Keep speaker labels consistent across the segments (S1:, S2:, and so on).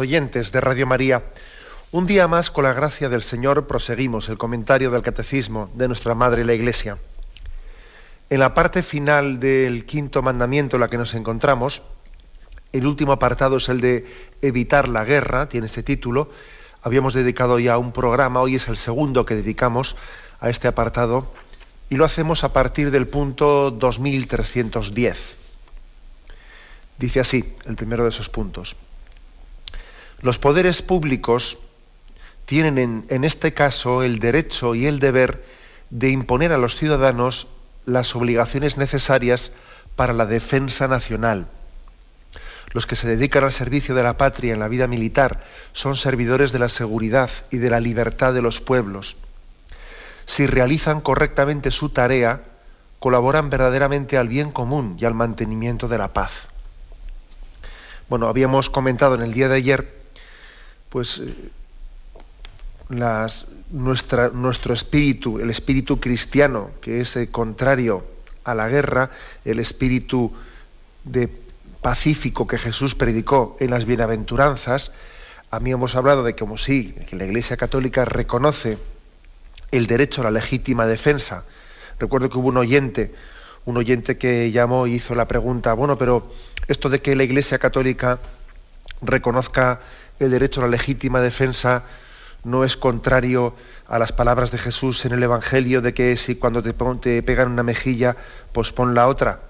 S1: Oyentes de Radio María, un día más, con la gracia del Señor, proseguimos el comentario del Catecismo de nuestra Madre la Iglesia. En la parte final del quinto mandamiento en la que nos encontramos, el último apartado es el de evitar la guerra, tiene este título. Habíamos dedicado ya un programa, hoy es el segundo que dedicamos a este apartado, y lo hacemos a partir del punto 2310. Dice así, el primero de esos puntos. Los poderes públicos tienen en este caso el derecho y el deber de imponer a los ciudadanos las obligaciones necesarias para la defensa nacional. Los que se dedican al servicio de la patria en la vida militar son servidores de la seguridad y de la libertad de los pueblos. Si realizan correctamente su tarea, colaboran verdaderamente al bien común y al mantenimiento de la paz. Bueno, habíamos comentado en el día de ayer pues nuestro espíritu, el espíritu cristiano, que es contrario a la guerra, el espíritu de pacífico que Jesús predicó en las bienaventuranzas. Habíamos hablado de como sí, que la Iglesia Católica reconoce el derecho a la legítima defensa. Recuerdo que hubo un oyente que llamó y hizo la pregunta, bueno, pero esto de que la Iglesia Católica reconozca el derecho a la legítima defensa no es contrario a las palabras de Jesús en el Evangelio de que si cuando te pegan una mejilla, pues pon la otra.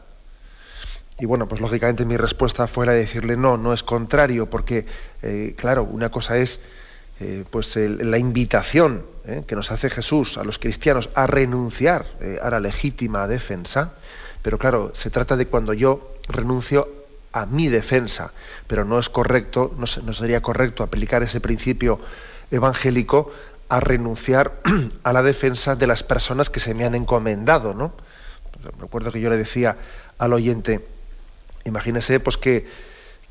S1: Y bueno, pues lógicamente mi respuesta fue la de decirle no es contrario, porque claro, una cosa es la invitación que nos hace Jesús a los cristianos a renunciar a la legítima defensa, pero claro, se trata de cuando yo renuncio a mi defensa, pero no es correcto, no sería correcto aplicar ese principio evangélico a renunciar a la defensa de las personas que se me han encomendado, ¿no? Recuerdo que yo le decía al oyente, imagínese pues que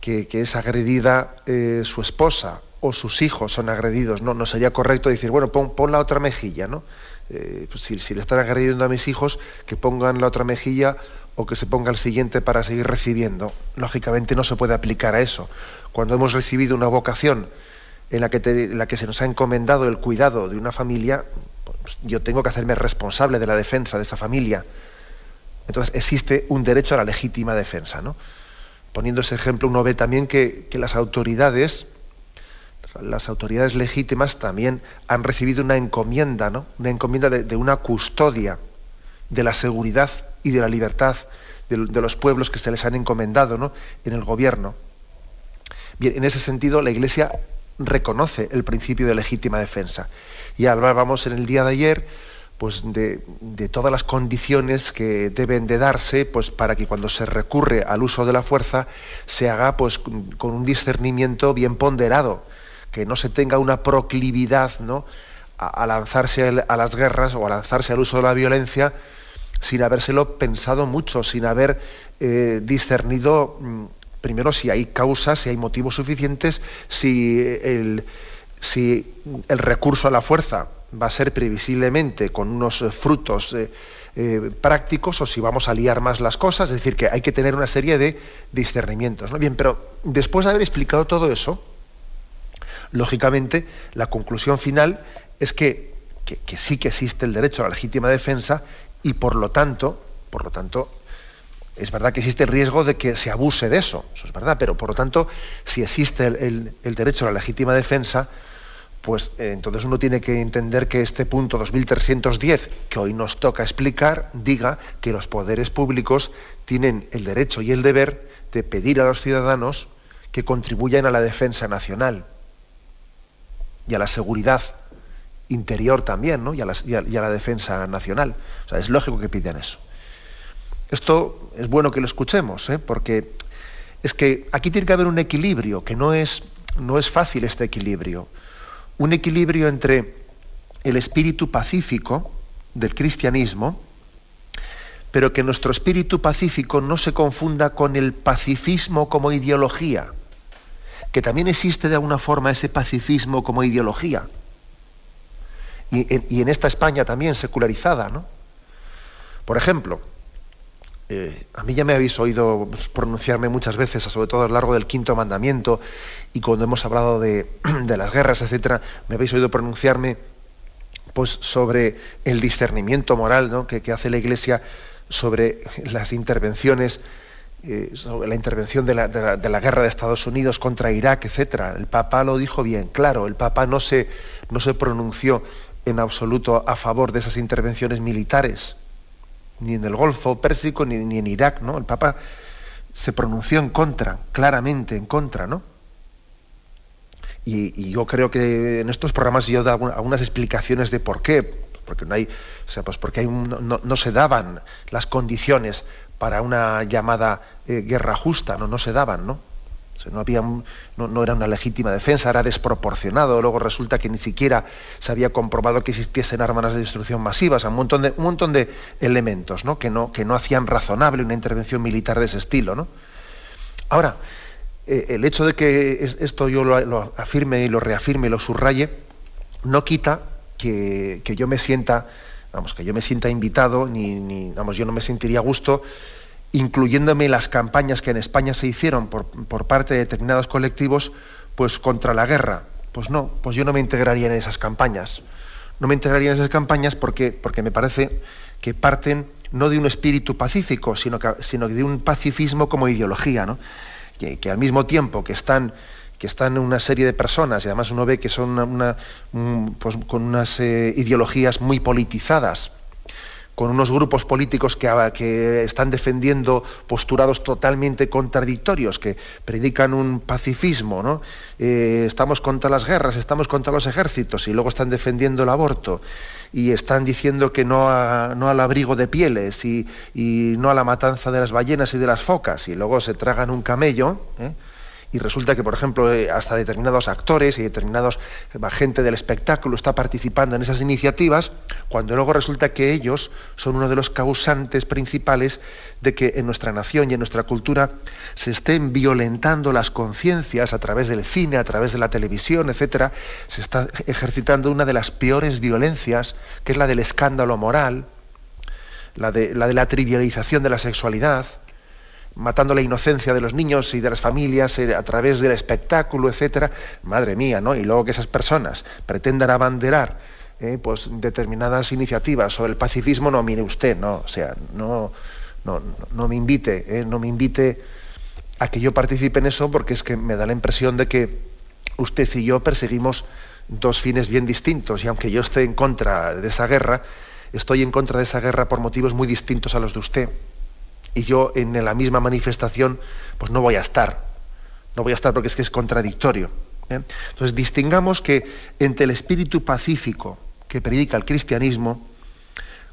S1: es agredida su esposa o sus hijos son agredidos, no sería correcto decir, bueno, pon la otra mejilla, ¿no? Pues si le están agrediendo a mis hijos, que pongan la otra mejilla o que se ponga el siguiente para seguir recibiendo. Lógicamente no se puede aplicar a eso. Cuando hemos recibido una vocación en la que se nos ha encomendado el cuidado de una familia, pues yo tengo que hacerme responsable de la defensa de esa familia. Entonces existe un derecho a la legítima defensa, ¿no? Poniendo ese ejemplo, uno ve también que las autoridades legítimas también han recibido una encomienda, ¿no? Una encomienda de una custodia de la seguridad y de la libertad de los pueblos que se les han encomendado, ¿no? En el gobierno. Bien, en ese sentido la Iglesia reconoce el principio de legítima defensa. Y hablábamos en el día de ayer pues de todas las condiciones que deben de darse pues para que cuando se recurre al uso de la fuerza se haga pues con un discernimiento bien ponderado, que no se tenga una proclividad, ¿no?, a lanzarse a las guerras o a lanzarse al uso de la violencia sin habérselo pensado mucho, sin haber discernido primero si hay causas, si hay motivos suficientes, si el recurso a la fuerza va a ser previsiblemente con unos frutos prácticos o si vamos a liar más las cosas. Es decir, que hay que tener una serie de discernimientos, ¿no? Bien, pero después de haber explicado todo eso, lógicamente la conclusión final es que sí que existe el derecho a la legítima defensa y por lo tanto, es verdad que existe el riesgo de que se abuse de eso es verdad, pero por lo tanto, si existe el derecho a la legítima defensa, pues entonces uno tiene que entender que este punto 2310, que hoy nos toca explicar, diga que los poderes públicos tienen el derecho y el deber de pedir a los ciudadanos que contribuyan a la defensa nacional y a la seguridad interior también, ¿no? y a la defensa nacional. O sea, es lógico que pidan eso. Esto es bueno que lo escuchemos, porque es que aquí tiene que haber un equilibrio, que no es fácil este equilibrio. Un equilibrio entre el espíritu pacífico del cristianismo, pero que nuestro espíritu pacífico no se confunda con el pacifismo como ideología, que también existe de alguna forma ese pacifismo como ideología. Y en esta España también secularizada, ¿no? Por ejemplo, A mí ya me habéis oído pronunciarme muchas veces, sobre todo a lo largo del quinto mandamiento, y cuando hemos hablado de las guerras, etcétera, me habéis oído pronunciarme pues sobre el discernimiento moral, ¿no?, que hace la Iglesia sobre las intervenciones, sobre la intervención de la guerra de Estados Unidos contra Irak, etcétera. El Papa lo dijo bien claro. El Papa no se pronunció en absoluto a favor de esas intervenciones militares, ni en el Golfo Pérsico ni en Irak, ¿no? El Papa se pronunció en contra, claramente en contra, ¿no? Y yo creo que en estos programas yo he dado algunas explicaciones de por qué, porque no hay, o sea, pues porque no se daban las condiciones para una llamada guerra justa, no se daban, ¿no? O sea, no era una legítima defensa, era desproporcionado. Luego resulta que ni siquiera se había comprobado que existiesen armas de destrucción masiva, o sea, un montón de elementos, ¿no?, que no hacían razonable una intervención militar de ese estilo, ¿no? Ahora, el hecho de que esto yo lo afirme y lo reafirme y lo subraye, no quita que yo me sienta, invitado, yo no me sentiría a gusto incluyéndome en las campañas que en España se hicieron por parte de determinados colectivos, pues contra la guerra. Pues no, pues yo no me integraría en esas campañas. No me integraría en esas campañas porque me parece que parten no de un espíritu pacífico, sino de un pacifismo como ideología, ¿no? Que al mismo tiempo que están una serie de personas, y además uno ve que son pues con unas ideologías muy politizadas, con unos grupos políticos que están defendiendo postulados totalmente contradictorios, que predican un pacifismo, ¿no? Estamos contra las guerras, estamos contra los ejércitos, y luego están defendiendo el aborto, y están diciendo que no al abrigo de pieles, y no a la matanza de las ballenas y de las focas, y luego se tragan un camello, y resulta que, por ejemplo, hasta determinados actores y determinados gente del espectáculo está participando en esas iniciativas, cuando luego resulta que ellos son uno de los causantes principales de que en nuestra nación y en nuestra cultura se estén violentando las conciencias a través del cine, a través de la televisión, etcétera. Se está ejercitando una de las peores violencias, que es la del escándalo moral, la de la trivialización de la sexualidad, matando la inocencia de los niños y de las familias a través del espectáculo, etcétera. Madre mía, ¿no? Y luego que esas personas pretendan abanderar pues determinadas iniciativas sobre el pacifismo, no, mire usted, no, o sea, no me invite a que yo participe en eso, porque es que me da la impresión de que usted y yo perseguimos dos fines bien distintos, y aunque yo esté en contra de esa guerra, estoy en contra de esa guerra por motivos muy distintos a los de usted. Y yo en la misma manifestación pues no voy a estar porque es que es contradictorio. Entonces distingamos que entre el espíritu pacífico que predica el cristianismo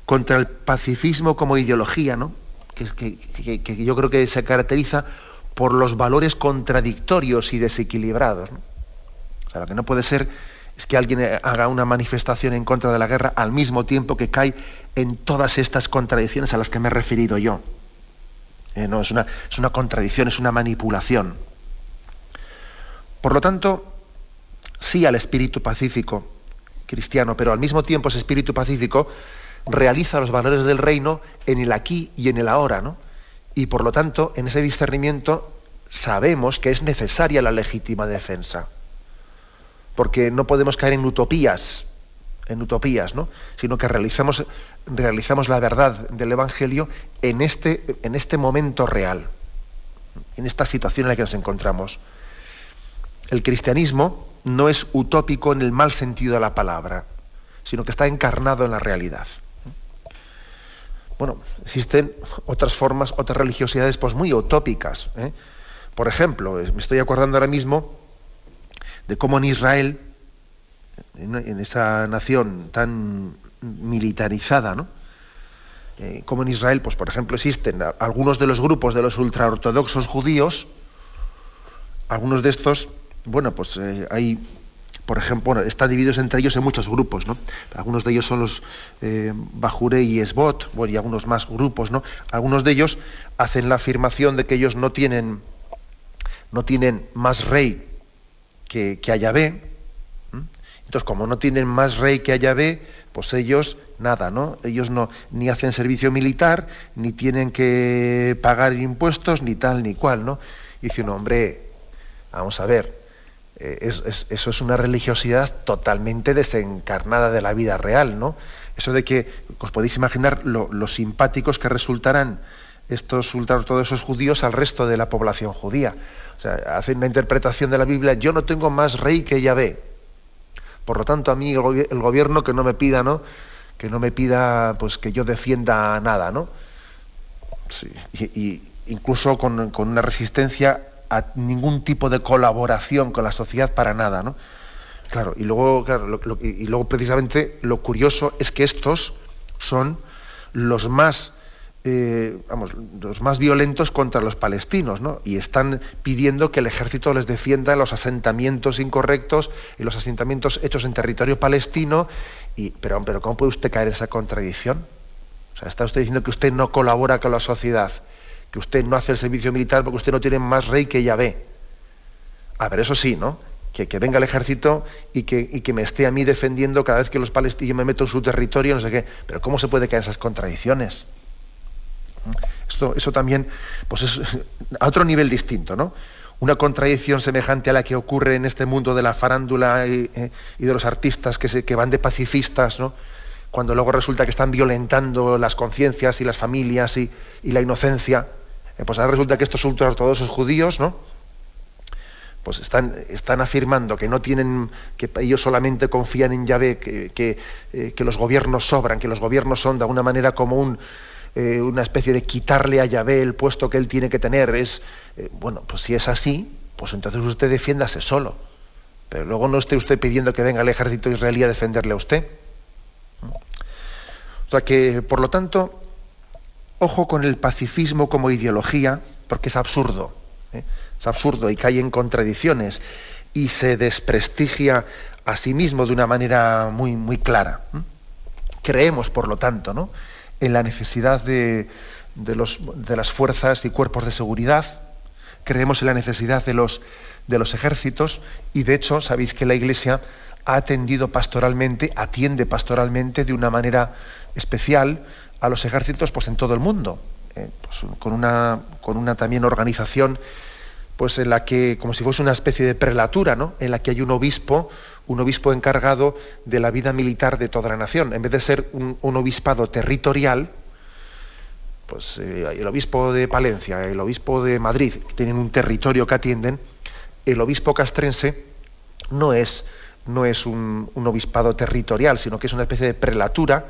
S1: contra el pacifismo como ideología, ¿no?, que yo creo que se caracteriza por los valores contradictorios y desequilibrados, ¿no? O sea, lo que no puede ser es que alguien haga una manifestación en contra de la guerra al mismo tiempo que cae en todas estas contradicciones a las que me he referido yo. No, es una contradicción, es una manipulación. Por lo tanto, sí al espíritu pacífico cristiano, pero al mismo tiempo ese espíritu pacífico realiza los valores del reino en el aquí y en el ahora, ¿no? Y por lo tanto, en ese discernimiento sabemos que es necesaria la legítima defensa, porque no podemos caer en utopías, ¿no?, sino que realizamos la verdad del Evangelio en este momento real, en esta situación en la que nos encontramos. El cristianismo no es utópico en el mal sentido de la palabra, sino que está encarnado en la realidad. Bueno, existen otras formas, otras religiosidades pues muy utópicas, ¿eh? Por ejemplo, me estoy acordando ahora mismo de cómo en Israel, en esa nación tan militarizada, ¿no?, como en Israel, pues por ejemplo, existen algunos de los grupos de los ultraortodoxos judíos. Algunos de estos, bueno, pues hay, por ejemplo, bueno, están divididos entre ellos en muchos grupos, ¿no? Algunos de ellos son los Bajuré y Esbot, bueno, y algunos más grupos, ¿no? Algunos de ellos hacen la afirmación de que ellos no tienen más rey que a Yahvé, Entonces, como no tienen más rey que a Yahvé, pues ellos, nada, ¿no? Ellos no, ni hacen servicio militar, ni tienen que pagar impuestos, ni tal, ni cual, ¿no? Y dice uno, hombre, vamos a ver, eso es una religiosidad totalmente desencarnada de la vida real, ¿no? Eso de que, os podéis imaginar lo simpáticos que resultarán todos esos judíos al resto de la población judía. O sea, hacen una interpretación de la Biblia, yo no tengo más rey que Yahvé. Por lo tanto, a mí el gobierno que no me pida, ¿no? Que no me pida, pues, que yo defienda nada, ¿no? Sí, y incluso con una resistencia a ningún tipo de colaboración con la sociedad para nada, ¿no? Claro, y luego, y luego precisamente lo curioso es que estos son los más los más violentos contra los palestinos, ¿no? Y están pidiendo que el ejército les defienda en los asentamientos incorrectos y los asentamientos hechos en territorio palestino. Pero ¿cómo puede usted caer en esa contradicción? O sea, está usted diciendo que usted no colabora con la sociedad, que usted no hace el servicio militar porque usted no tiene más rey que Yahvé. A ver, eso sí, ¿no? Que venga el ejército y que me esté a mí defendiendo cada vez que los palestinos, yo me meto en su territorio, no sé qué. Pero ¿cómo se puede caer en esas contradicciones? Eso también, pues es a otro nivel distinto, ¿no? Una contradicción semejante a la que ocurre en este mundo de la farándula y de los artistas que van de pacifistas, ¿no? Cuando luego resulta que están violentando las conciencias y las familias y la inocencia, pues ahora resulta que estos ultraortodoxos judíos, ¿no? Pues están afirmando que no tienen, que ellos solamente confían en Yahvé, que los gobiernos sobran, que los gobiernos son de alguna manera como una especie de quitarle a Yahvé el puesto que él tiene que tener. Bueno, pues si es así, pues entonces usted defiéndase solo. Pero luego no esté usted pidiendo que venga el ejército israelí a defenderle a usted. O sea que, por lo tanto, ojo con el pacifismo como ideología, porque es absurdo. Es absurdo y cae en contradicciones y se desprestigia a sí mismo de una manera muy, muy clara. Creemos, por lo tanto, ¿no?, en la necesidad de las fuerzas y cuerpos de seguridad, creemos en la necesidad de los ejércitos, y de hecho sabéis que la Iglesia atiende pastoralmente de una manera especial a los ejércitos, pues en todo el mundo, pues con una también organización, pues en la que, como si fuese una especie de prelatura, ¿no?, en la que hay un obispo encargado de la vida militar de toda la nación. En vez de ser un obispado territorial, pues el obispo de Palencia, el obispo de Madrid, que tienen un territorio que atienden, el obispo castrense no es un obispado territorial, sino que es una especie de prelatura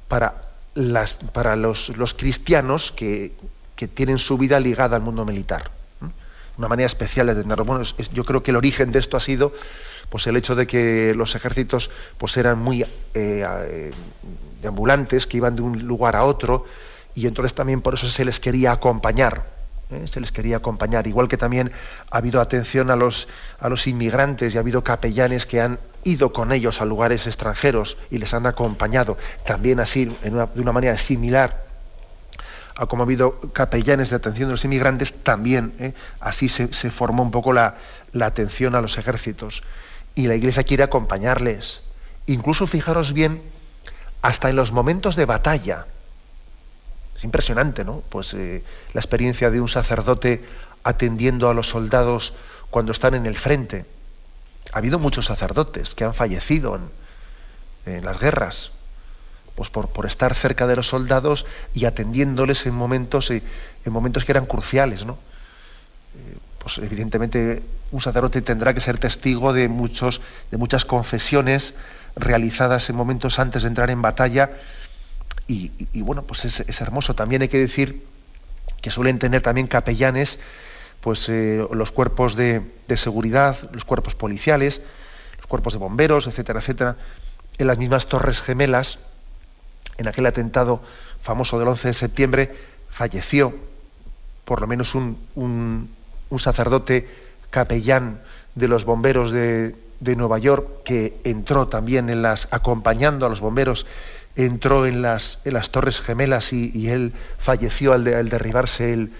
S1: para los cristianos que tienen su vida ligada al mundo militar. Una manera especial de entenderlo. Bueno, yo creo que el origen de esto ha sido, pues, el hecho de que los ejércitos, pues, eran muy deambulantes, que iban de un lugar a otro, y entonces también por eso se les quería acompañar. Se les quería acompañar, igual que también ha habido atención a los inmigrantes, y ha habido capellanes que han ido con ellos a lugares extranjeros y les han acompañado, también así, de una manera similar a como ha habido capellanes de atención de los inmigrantes, también así se formó un poco la atención a los ejércitos. Y la Iglesia quiere acompañarles. Incluso, fijaros bien, hasta en los momentos de batalla. Es impresionante, ¿no? Pues la experiencia de un sacerdote atendiendo a los soldados cuando están en el frente. Ha habido muchos sacerdotes que han fallecido en las guerras, pues por estar cerca de los soldados y atendiéndoles en momentos que eran cruciales, ¿no? Pues evidentemente un sacerdote tendrá que ser testigo de muchas confesiones realizadas en momentos antes de entrar en batalla, y bueno, pues es hermoso. También hay que decir que suelen tener también capellanes, pues los cuerpos de seguridad, los cuerpos policiales, los cuerpos de bomberos, etcétera, etcétera. En las mismas Torres Gemelas, en aquel atentado famoso del 11 de septiembre, falleció por lo menos un sacerdote capellán de los bomberos de Nueva York, que entró también acompañando a los bomberos, entró en las Torres Gemelas, y él falleció al derribarse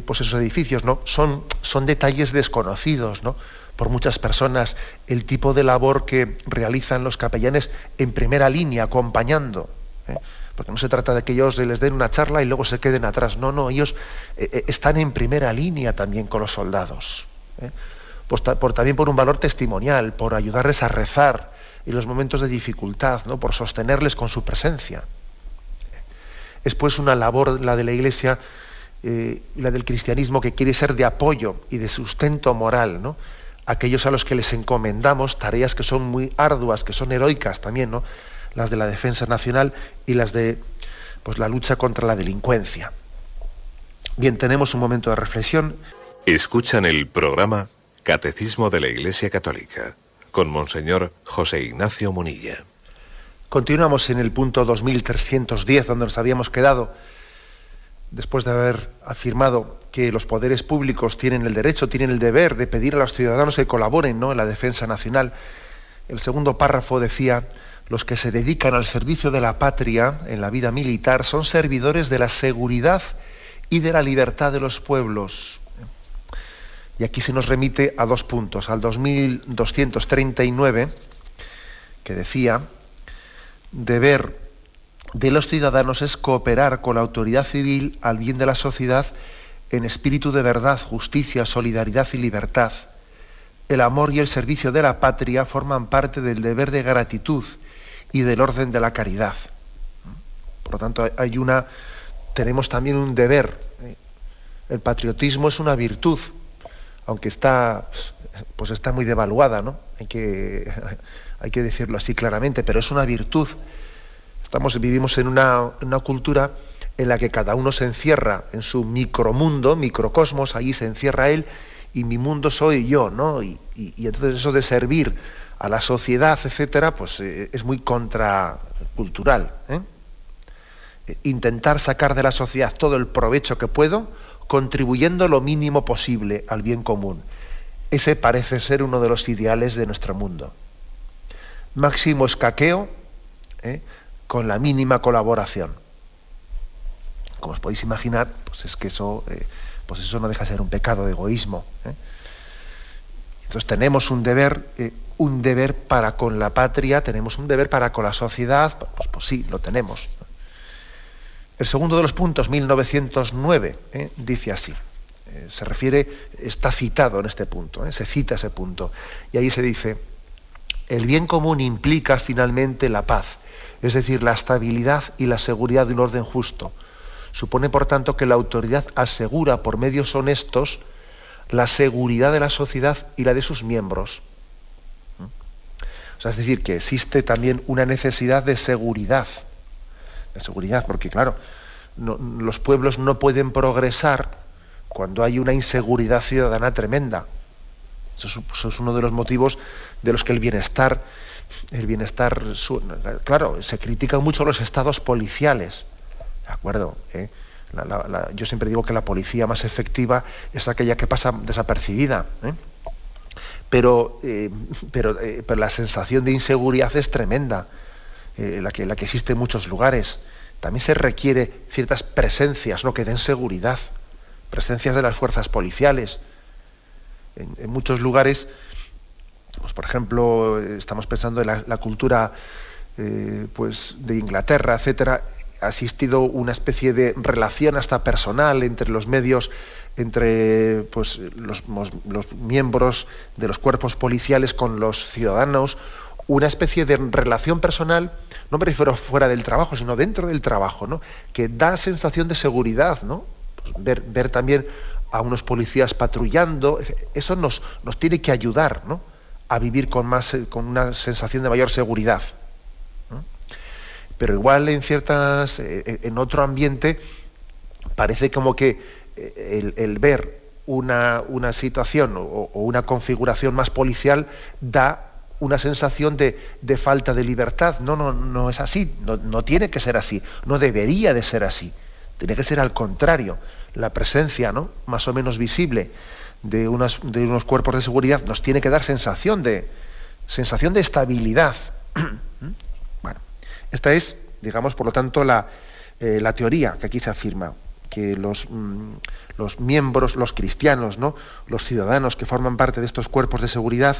S1: pues esos edificios, ¿no? Son detalles desconocidos, ¿no? por muchas personas el tipo de labor que realizan los capellanes en primera línea, acompañando, ¿eh? Porque no se trata de que ellos les den una charla y luego se queden atrás. No, ellos están en primera línea también con los soldados, ¿eh? También por un valor testimonial, por ayudarles a rezar en los momentos de dificultad, ¿no? Por sostenerles con su presencia. Es pues una labor, la de la Iglesia, la del cristianismo, que quiere ser de apoyo y de sustento moral, ¿no? Aquellos a los que les encomendamos tareas que son muy arduas, que son heroicas también, ¿no? Las de la defensa nacional y las de, pues, la lucha contra la delincuencia. Bien, tenemos un momento de reflexión.
S2: Escuchan el programa Catecismo de la Iglesia Católica con Monseñor José Ignacio Munilla.
S1: Continuamos en el punto 2310, donde nos habíamos quedado, después de haber afirmado que los poderes públicos tienen el derecho, tienen el deber de pedir a los ciudadanos que colaboren, ¿no?, en la defensa nacional. El segundo párrafo decía: los que se dedican al servicio de la patria en la vida militar son servidores de la seguridad y de la libertad de los pueblos. Y aquí se nos remite a dos puntos, al 2239, que decía: deber de los ciudadanos es cooperar con la autoridad civil al bien de la sociedad en espíritu de verdad, justicia, solidaridad y libertad. El amor y el servicio de la patria forman parte del deber de gratitud y del orden de la caridad. Por lo tanto, tenemos también un deber. El patriotismo es una virtud, aunque está muy devaluada, ¿no? Hay que decirlo así claramente, pero es una virtud. Vivimos en una cultura en la que cada uno se encierra en su micromundo, microcosmos, allí se encierra él, y mi mundo soy yo, ¿no? Y entonces eso de servir a la sociedad, etcétera, pues es muy contracultural, ¿eh? Intentar sacar de la sociedad todo el provecho que puedo, contribuyendo lo mínimo posible al bien común. Ese parece ser uno de los ideales de nuestro mundo. Máximo escaqueo, con la mínima colaboración. Como os podéis imaginar, pues es que eso no deja de ser un pecado de egoísmo, ¿eh? Entonces tenemos un deber para con la patria, tenemos un deber para con la sociedad, pues sí, lo tenemos. El segundo de los puntos, 1909, dice así, está citado en este punto, se cita ese punto, y ahí se dice: el bien común implica finalmente la paz, es decir, la estabilidad y la seguridad de un orden justo. Supone, por tanto, que la autoridad asegura por medios honestos la seguridad de la sociedad y la de sus miembros. O sea, es decir, que existe también una necesidad de seguridad, porque claro, los pueblos no pueden progresar cuando hay una inseguridad ciudadana tremenda. Eso es uno de los motivos de los que el bienestar, claro, se critican mucho los estados policiales, ¿de acuerdo? Yo siempre digo que la policía más efectiva es aquella que pasa desapercibida, pero la sensación de inseguridad es tremenda, la que existe en muchos lugares. También se requiere ciertas presencias, ¿no?, que den seguridad, presencias de las fuerzas policiales. En muchos lugares, pues por ejemplo, estamos pensando en la cultura pues de Inglaterra, etcétera. Ha existido una especie de relación hasta personal entre los medios, entre pues los miembros de los cuerpos policiales con los ciudadanos, una especie de relación personal, no me refiero fuera del trabajo, sino dentro del trabajo, ¿no?, que da sensación de seguridad, ¿no? Pues ver también a unos policías patrullando, eso nos tiene que ayudar, ¿no?, a vivir con una sensación de mayor seguridad. Pero igual en otro ambiente parece como que el ver una situación o una configuración más policial da una sensación de falta de libertad. No es así, no tiene que ser así, no debería de ser así. Tiene que ser al contrario. La presencia, ¿no?, más o menos visible de unos cuerpos de seguridad nos tiene que dar sensación de estabilidad. Bueno, esta es, digamos, por lo tanto, la teoría que aquí se afirma. que los miembros, los cristianos, ¿no?, los ciudadanos que forman parte de estos cuerpos de seguridad,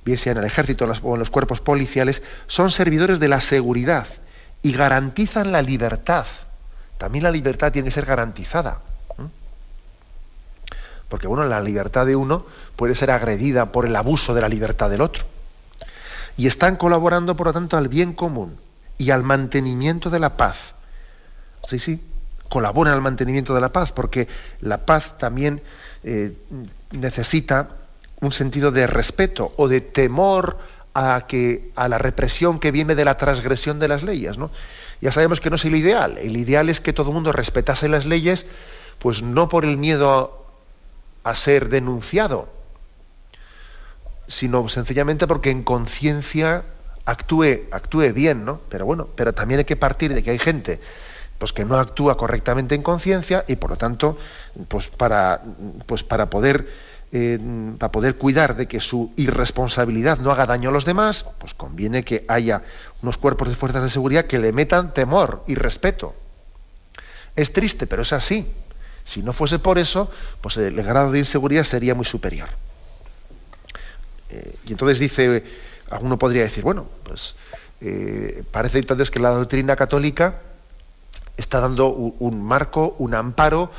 S1: bien sea en el ejército o en los cuerpos policiales, son servidores de la seguridad y garantizan la libertad. También la libertad tiene que ser garantizada. Porque, bueno, la libertad de uno puede ser agredida por el abuso de la libertad del otro. Y están colaborando, por lo tanto, al bien común y al mantenimiento de la paz. Sí, colaboran al mantenimiento de la paz, porque la paz también necesita un sentido de respeto o de temor a la represión que viene de la transgresión de las leyes, ¿no? Ya sabemos que no es el ideal. El ideal es que todo el mundo respetase las leyes, pues no por el miedo a ser denunciado, sino sencillamente porque en conciencia actúe bien, ¿no? Pero bueno, pero también hay que partir de que hay gente pues que no actúa correctamente en conciencia y por lo tanto, para poder cuidar de que su irresponsabilidad no haga daño a los demás, pues conviene que haya unos cuerpos de fuerzas de seguridad que le metan temor y respeto. Es triste, pero es así. Si no fuese por eso, pues el grado de inseguridad sería muy superior. Y entonces dice, alguno podría decir, bueno, pues parece entonces que la doctrina católica está dando un marco, un amparo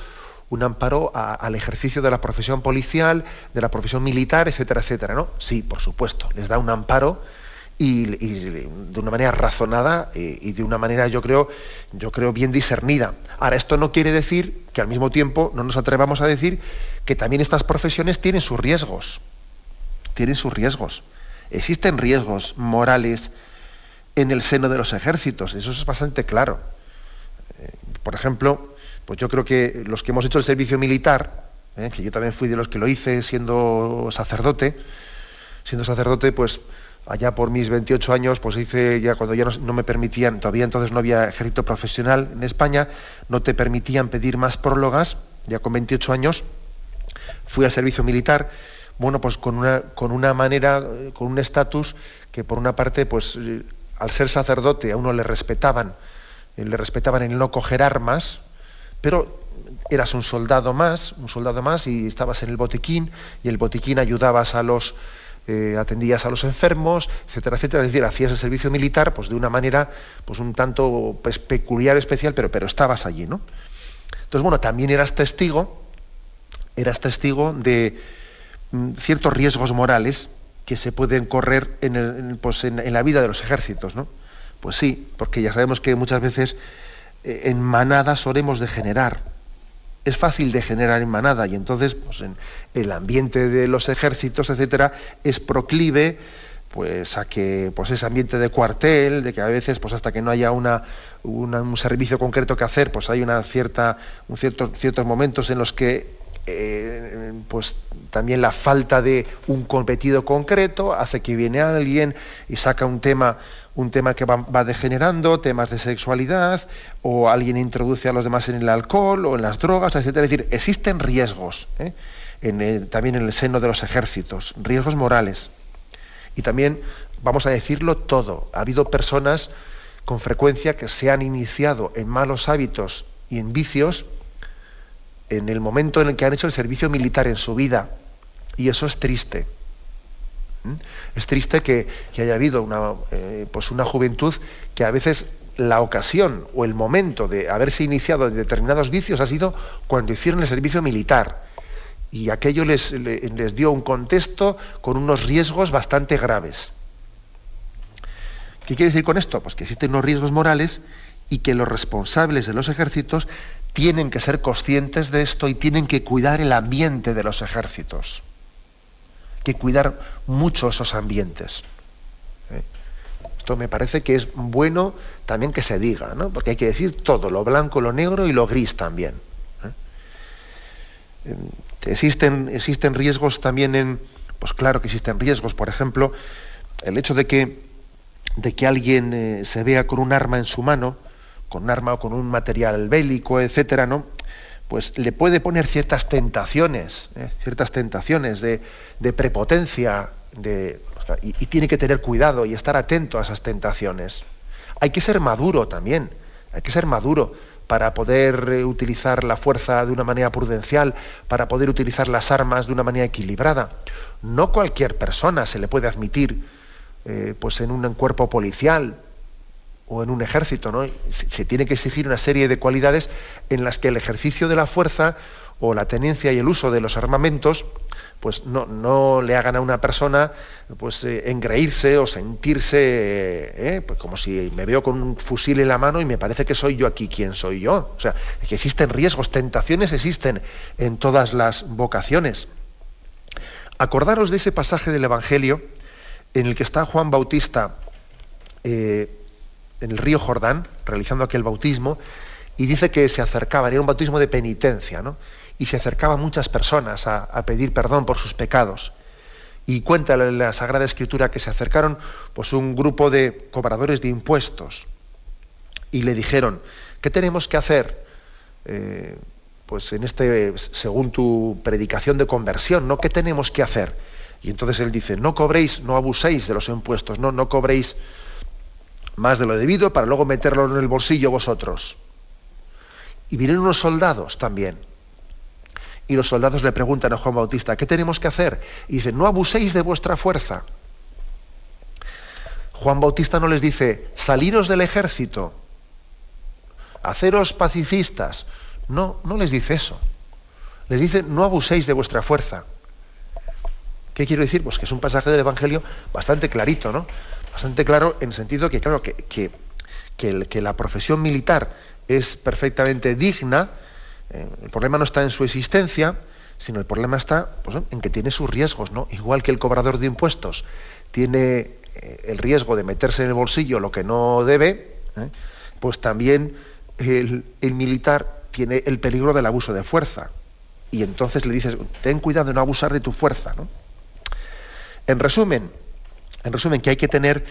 S1: al ejercicio de la profesión policial, de la profesión militar, etcétera, etcétera, ¿no? Sí, por supuesto, les da un amparo y de una manera razonada y de una manera, yo creo bien discernida. Ahora, esto no quiere decir que al mismo tiempo no nos atrevamos a decir que también estas profesiones tienen sus riesgos. Tienen sus riesgos. Existen riesgos morales en el seno de los ejércitos, eso es bastante claro. Por ejemplo, pues yo creo que los que hemos hecho el servicio militar, que yo también fui de los que lo hice siendo sacerdote, pues allá por mis 28 años, pues hice ya cuando ya no me permitían, todavía entonces no había ejército profesional en España, no te permitían pedir más prólogas, ya con 28 años, fui al servicio militar, bueno, pues con una manera, con un estatus que por una parte, pues al ser sacerdote a uno le respetaban en el no coger armas, pero eras un soldado más y estabas en el botiquín, y el botiquín ayudabas atendías a los enfermos, etcétera, etcétera. Es decir, hacías el servicio militar pues de una manera pues un tanto pues, peculiar, especial, pero estabas allí, ¿no? Entonces, bueno, también eras testigo de ciertos riesgos morales que se pueden correr en la vida de los ejércitos, ¿no? Pues sí, porque ya sabemos que muchas veces en manada solemos degenerar. Es fácil degenerar en manada y entonces pues, en el ambiente de los ejércitos, etcétera, es proclive pues a que pues ese ambiente de cuartel, de que a veces pues hasta que no haya un servicio concreto que hacer, pues hay ciertos momentos en los que pues también la falta de un cometido concreto hace que viene alguien y saca un tema que va degenerando, temas de sexualidad, o alguien introduce a los demás en el alcohol o en las drogas, etcétera. Es decir, existen riesgos también en el seno de los ejércitos, riesgos morales. Y también, vamos a decirlo todo, ha habido personas con frecuencia que se han iniciado en malos hábitos y en vicios en el momento en el que han hecho el servicio militar en su vida, y eso es triste. Es triste que haya habido una juventud que a veces la ocasión o el momento de haberse iniciado en determinados vicios ha sido cuando hicieron el servicio militar, y aquello les dio un contexto con unos riesgos bastante graves. ¿Qué quiere decir con esto? Pues que existen unos riesgos morales y que los responsables de los ejércitos tienen que ser conscientes de esto y tienen que cuidar el ambiente de los ejércitos. Que cuidar mucho esos ambientes. Esto me parece que es bueno también que se diga, ¿no? Porque hay que decir todo, lo blanco, lo negro y lo gris también. Existen riesgos también pues claro que existen riesgos. Por ejemplo, el hecho de que alguien se vea con un arma en su mano, con un arma o con un material bélico, etcétera, ¿no? Pues le puede poner ciertas tentaciones de prepotencia, y tiene que tener cuidado y estar atento a esas tentaciones. Hay que ser maduro también, hay que ser maduro para poder utilizar la fuerza de una manera prudencial, para poder utilizar las armas de una manera equilibrada. No cualquier persona se le puede admitir pues en un cuerpo policial o en un ejército, ¿no? Se tiene que exigir una serie de cualidades en las que el ejercicio de la fuerza o la tenencia y el uso de los armamentos pues no le hagan a una persona pues engreírse o sentirse pues como si me veo con un fusil en la mano y me parece que soy yo aquí quien soy yo. O sea, que existen riesgos, tentaciones existen en todas las vocaciones. Acordaros de ese pasaje del Evangelio en el que está Juan Bautista en el río Jordán, realizando aquel bautismo, y dice que se acercaban, era un bautismo de penitencia, ¿no? Y se acercaban muchas personas a pedir perdón por sus pecados. Y cuenta la Sagrada Escritura que se acercaron pues un grupo de cobradores de impuestos y le dijeron, ¿qué tenemos que hacer? Pues según tu predicación de conversión, ¿no? ¿Qué tenemos que hacer? Y entonces él dice, no cobréis, no abuséis de los impuestos, no cobréis más de lo debido para luego meterlo en el bolsillo vosotros. Y vienen unos soldados también. Y los soldados le preguntan a Juan Bautista, ¿qué tenemos que hacer? Y dicen, no abuséis de vuestra fuerza. Juan Bautista no les dice, saliros del ejército, haceros pacifistas. No les dice eso. Les dice, no abuséis de vuestra fuerza. ¿Qué quiero decir? Pues que es un pasaje del Evangelio bastante clarito, ¿no? Bastante claro en el sentido que, claro, que la profesión militar es perfectamente digna. El problema no está en su existencia, sino el problema está pues, en que tiene sus riesgos, ¿no? Igual que el cobrador de impuestos tiene el riesgo de meterse en el bolsillo lo que no debe, pues también el militar tiene el peligro del abuso de fuerza. Y entonces le dices, ten cuidado de no abusar de tu fuerza, ¿no? En resumen, que hay que tener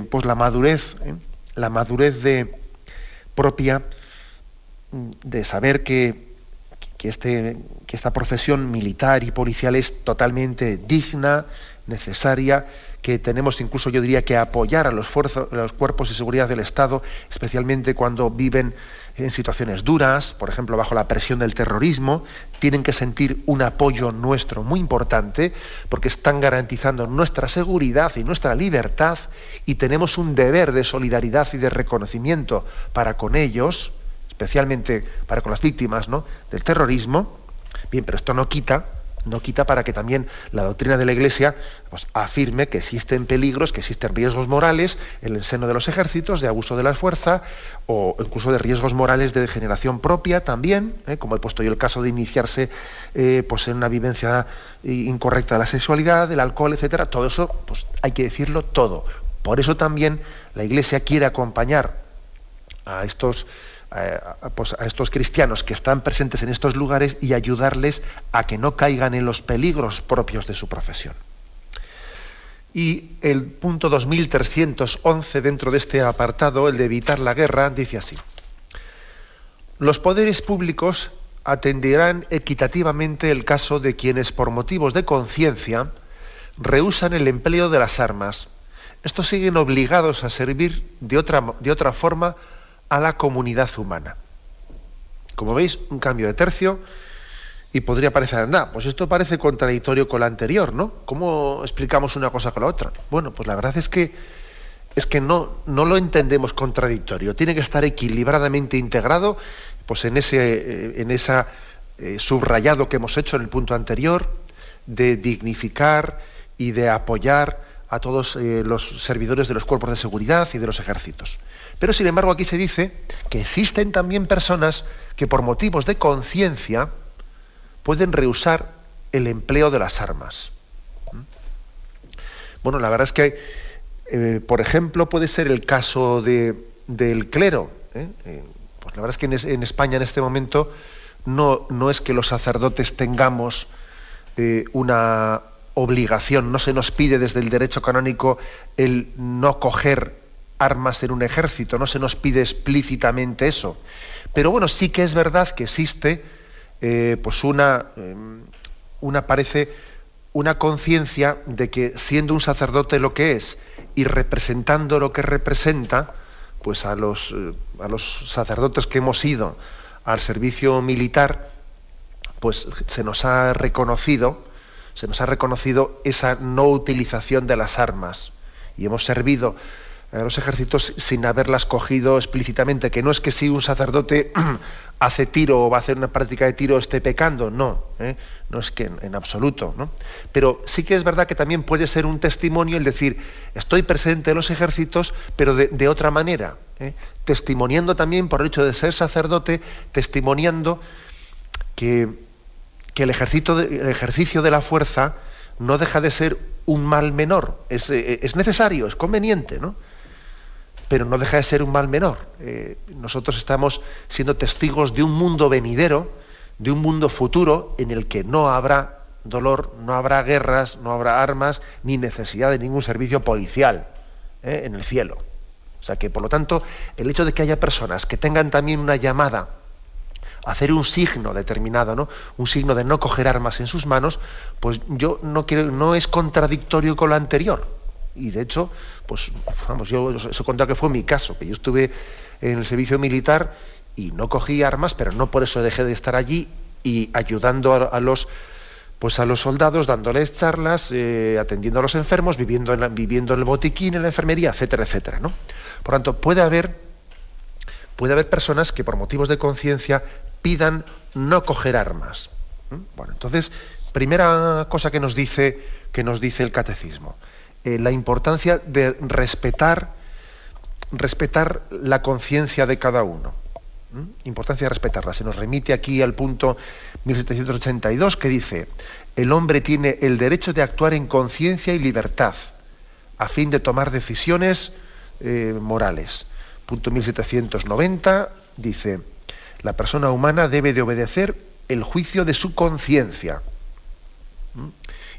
S1: pues la madurez propia de saber que esta profesión militar y policial es totalmente digna, necesaria, que tenemos incluso, yo diría, que apoyar a los cuerpos de seguridad del Estado, especialmente cuando viven en situaciones duras, por ejemplo, bajo la presión del terrorismo. Tienen que sentir un apoyo nuestro muy importante, porque están garantizando nuestra seguridad y nuestra libertad, y tenemos un deber de solidaridad y de reconocimiento para con ellos, especialmente para con las víctimas, ¿no?, del terrorismo. Bien, pero esto no quita para que también la doctrina de la Iglesia pues, afirme que existen peligros, que existen riesgos morales en el seno de los ejércitos, de abuso de la fuerza, o incluso de riesgos morales de degeneración propia también, como he puesto yo el caso de iniciarse pues en una vivencia incorrecta de la sexualidad, del alcohol, etcétera. Todo eso pues, hay que decirlo todo. Por eso también la Iglesia quiere acompañar a estos cristianos que están presentes en estos lugares y ayudarles a que no caigan en los peligros propios de su profesión. Y el punto 2311 dentro de este apartado, el de evitar la guerra, dice así: los poderes públicos atenderán equitativamente el caso de quienes por motivos de conciencia rehúsan el empleo de las armas. Estos siguen obligados a servir de otra forma a la comunidad humana. Como veis, un cambio de tercio, y podría parecer, anda, pues esto parece contradictorio con lo anterior, ¿no? ¿Cómo explicamos una cosa con la otra? Bueno, pues la verdad es que no lo entendemos contradictorio. Tiene que estar equilibradamente integrado, pues en esa subrayado que hemos hecho en el punto anterior, de dignificar y de apoyar a todos los servidores de los cuerpos de seguridad y de los ejércitos. Pero sin embargo aquí se dice que existen también personas que por motivos de conciencia pueden rehusar el empleo de las armas. Bueno, la verdad es que, por ejemplo, puede ser el caso del clero. Pues la verdad es que en España en este momento no es que los sacerdotes tengamos una obligación, no se nos pide desde el derecho canónico el no coger armas en un ejército, no se nos pide explícitamente eso. Pero bueno, sí que es verdad que existe pues parece una conciencia de que siendo un sacerdote lo que es y representando lo que representa, pues a los sacerdotes que hemos ido al servicio militar, pues se nos ha reconocido esa no utilización de las armas, y hemos servido a los ejércitos sin haberlas cogido explícitamente, que no es que si un sacerdote hace tiro o va a hacer una práctica de tiro esté pecando, no, no es que en absoluto, ¿no? Pero sí que es verdad que también puede ser un testimonio el decir, estoy presente en los ejércitos, pero de otra manera, testimoniando también por el hecho de ser sacerdote, testimoniando que el ejercicio de la fuerza no deja de ser un mal menor, es necesario, es conveniente, ¿no? Pero no deja de ser un mal menor. Nosotros estamos siendo testigos de un mundo venidero, de un mundo futuro en el que no habrá dolor, no habrá guerras, no habrá armas, ni necesidad de ningún servicio policial en el cielo. O sea que, por lo tanto, el hecho de que haya personas que tengan también una llamada a hacer un signo determinado, ¿no? Un signo de no coger armas en sus manos, pues no es contradictorio con lo anterior. Y de hecho, pues vamos, yo os he contado que fue mi caso, que yo estuve en el servicio militar y no cogí armas, pero no por eso dejé de estar allí y ayudando a los soldados, dándoles charlas, atendiendo a los enfermos, viviendo en el botiquín, en la enfermería, etcétera, etcétera, ¿no? Por tanto, puede haber personas que por motivos de conciencia pidan no coger armas. Bueno, entonces, primera cosa que nos dice el catecismo, la importancia de respetar la conciencia de cada uno. Importancia de respetarla. Se nos remite aquí al punto 1782 que dice: el hombre tiene el derecho de actuar en conciencia y libertad a fin de tomar decisiones morales. Punto 1790 dice: la persona humana debe de obedecer el juicio de su conciencia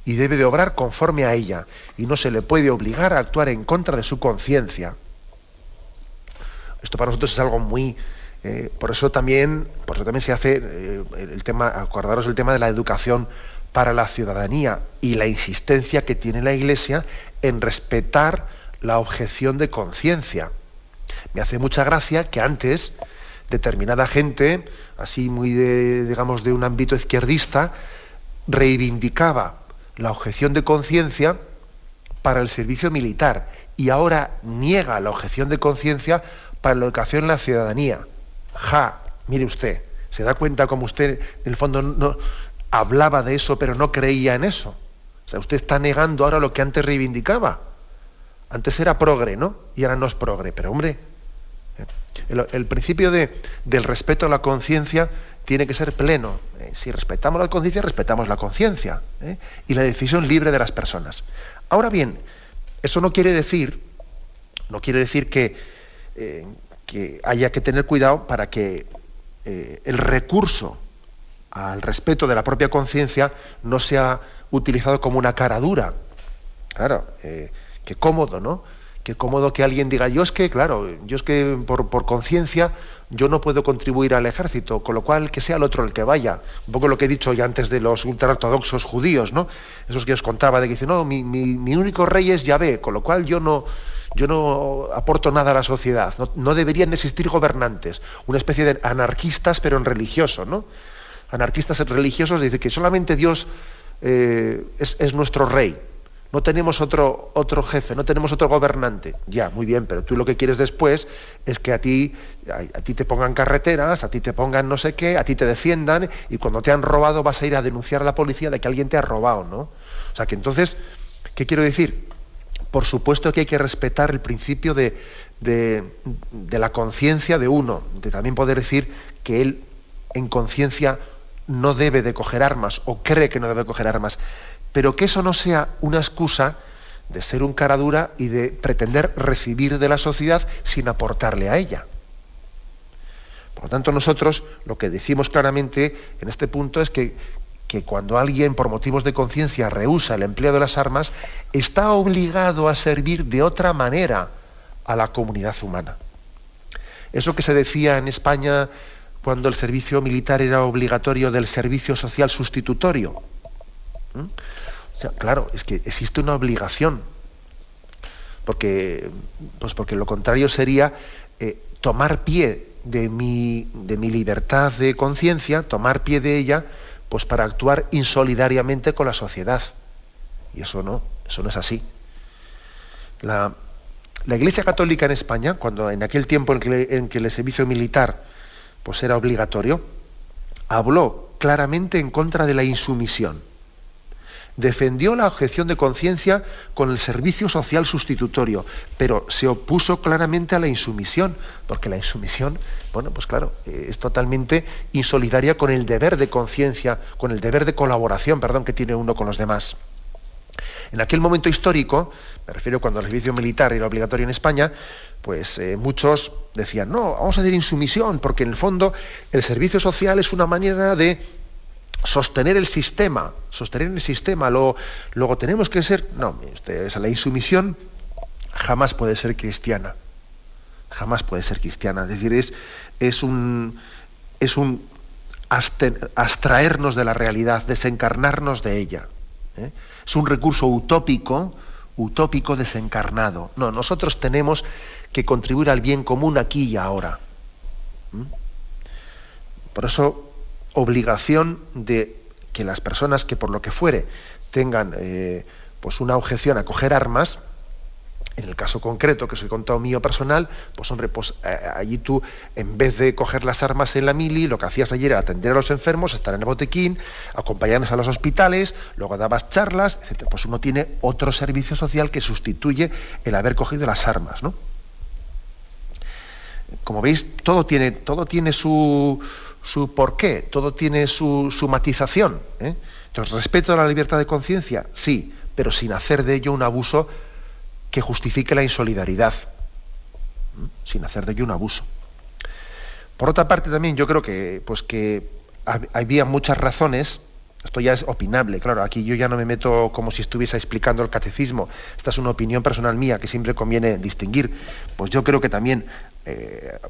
S1: y debe de obrar conforme a ella, y no se le puede obligar a actuar en contra de su conciencia. Esto para nosotros es algo muy... por eso también se hace el tema, acordaros el tema de la educación para la ciudadanía y la insistencia que tiene la Iglesia en respetar la objeción de conciencia. Me hace mucha gracia que antes determinada gente, así muy de un ámbito izquierdista, reivindicaba la objeción de conciencia para el servicio militar y ahora niega la objeción de conciencia para la educación en la ciudadanía. Mire usted, ¿se da cuenta cómo usted en el fondo no hablaba de eso pero no creía en eso? O sea, usted está negando ahora lo que antes reivindicaba. Antes era progre, ¿no? Y ahora no es progre, pero hombre, el principio del respeto a la conciencia tiene que ser pleno. Si respetamos la conciencia, respetamos la conciencia, y la decisión libre de las personas. Ahora bien, eso no quiere decir que haya que tener cuidado para que el recurso al respeto de la propia conciencia no sea utilizado como una cara dura. Claro, qué cómodo, ¿no? Qué cómodo que alguien diga, yo es que por conciencia yo no puedo contribuir al ejército, con lo cual que sea el otro el que vaya. Un poco lo que he dicho ya antes de los ultraortodoxos judíos, ¿no? Esos que os contaba, de que dicen, no, mi único rey es Yahvé, con lo cual yo no aporto nada a la sociedad. No deberían existir gobernantes. Una especie de anarquistas, pero en religioso, ¿no? Anarquistas religiosos dicen que solamente Dios es nuestro rey. No tenemos otro jefe, no tenemos otro gobernante. Ya, muy bien, pero tú lo que quieres después es que a ti te pongan carreteras, a ti te pongan no sé qué, a ti te defiendan, y cuando te han robado vas a ir a denunciar a la policía de que alguien te ha robado, ¿no? O sea que entonces, ¿qué quiero decir? Por supuesto que hay que respetar el principio de la conciencia de uno, de también poder decir que él en conciencia no debe de coger armas o cree que no debe coger armas, pero que eso no sea una excusa de ser un cara dura y de pretender recibir de la sociedad sin aportarle a ella. Por lo tanto, nosotros lo que decimos claramente en este punto es que cuando alguien por motivos de conciencia rehúsa el empleo de las armas, está obligado a servir de otra manera a la comunidad humana. Eso que se decía en España cuando el servicio militar era obligatorio, del servicio social sustitutorio. O sea, claro, es que existe una obligación, porque lo contrario sería tomar pie de mi libertad de conciencia, tomar pie de ella, pues para actuar insolidariamente con la sociedad. Y eso no es así. La Iglesia Católica en España, cuando en aquel tiempo en que el servicio militar pues era obligatorio, habló claramente en contra de la insumisión. Defendió la objeción de conciencia con el servicio social sustitutorio, pero se opuso claramente a la insumisión, porque la insumisión, bueno, pues claro, es totalmente insolidaria con el deber de conciencia, con el deber de colaboración, que tiene uno con los demás. En aquel momento histórico, me refiero cuando el servicio militar era obligatorio en España, pues muchos decían, no, vamos a hacer insumisión, porque en el fondo el servicio social es una manera de sostener el sistema, luego tenemos que ser... No, la insumisión jamás puede ser cristiana, es decir, es un abstraernos de la realidad, desencarnarnos de ella, ¿eh? Es un recurso utópico desencarnado. No, nosotros tenemos que contribuir al bien común aquí y ahora. Por eso, obligación de que las personas que por lo que fuere tengan pues una objeción a coger armas, en el caso concreto que os he contado mío personal, pues hombre, pues allí tú, en vez de coger las armas en la mili, lo que hacías ayer era atender a los enfermos, estar en el botequín, acompañarnos a los hospitales, luego dabas charlas, etcétera. Pues uno tiene otro servicio social que sustituye el haber cogido las armas, ¿no? Como veis, todo tiene su porqué, todo tiene su matización, ¿eh? Entonces, respeto a la libertad de conciencia, sí, pero sin hacer de ello un abuso que justifique la insolidaridad, sin hacer de ello un abuso. Por otra parte, también yo creo que había muchas razones. Esto ya es opinable, claro, aquí yo ya no me meto como si estuviese explicando el catecismo. Esta es una opinión personal mía que siempre conviene distinguir. Pues yo creo que también